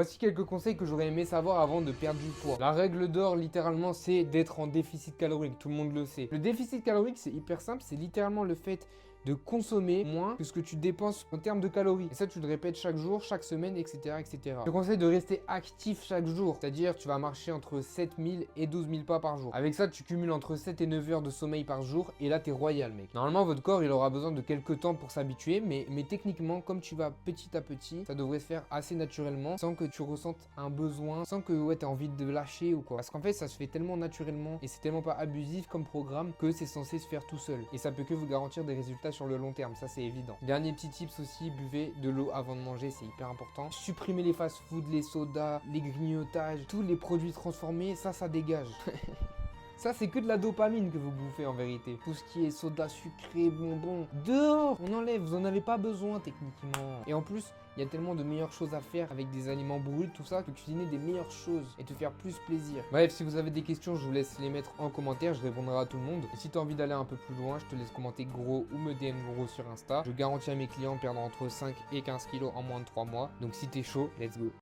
Voici quelques conseils que j'aurais aimé savoir avant de perdre du poids. La règle d'or, littéralement, c'est d'être en déficit calorique. Tout le monde le sait. Le déficit calorique, c'est hyper simple. C'est littéralement le fait de consommer moins que ce que tu dépenses en termes de calories. Et ça, tu le répètes chaque jour, chaque semaine, etc. etc. Je te conseille de rester actif chaque jour. C'est-à-dire, tu vas marcher entre 7000 et 12 000 pas par jour. Avec ça, tu cumules entre 7 et 9 heures de sommeil par jour. Et là, t'es royal, mec. Normalement, votre corps, il aura besoin de quelques temps pour s'habituer. Mais techniquement, comme tu vas petit à petit, ça devrait se faire assez naturellement, sans que tu ressentes un besoin, sans que ouais, tu aies envie de lâcher ou quoi. Parce qu'en fait, ça se fait tellement naturellement et c'est tellement pas abusif comme programme que c'est censé se faire tout seul. Et ça peut que vous garantir des résultats sur le long terme, ça c'est évident. Dernier petit tips aussi, buvez de l'eau avant de manger, c'est hyper important. Supprimez les fast-food, les sodas, les grignotages, tous les produits transformés, ça dégage. Ça, c'est que de la dopamine que vous bouffez en vérité. Tout ce qui est soda sucré, bonbons, dehors, on enlève, vous en avez pas besoin techniquement. Et en plus, il y a tellement de meilleures choses à faire avec des aliments bruts, tout ça, que cuisiner des meilleures choses et te faire plus plaisir. Bref, si vous avez des questions, je vous laisse les mettre en commentaire, je répondrai à tout le monde. Et si tu as envie d'aller un peu plus loin, je te laisse commenter gros ou me DM gros sur Insta. Je garantis à mes clients perdre entre 5 et 15 kilos en moins de 3 mois. Donc si t'es chaud, let's go.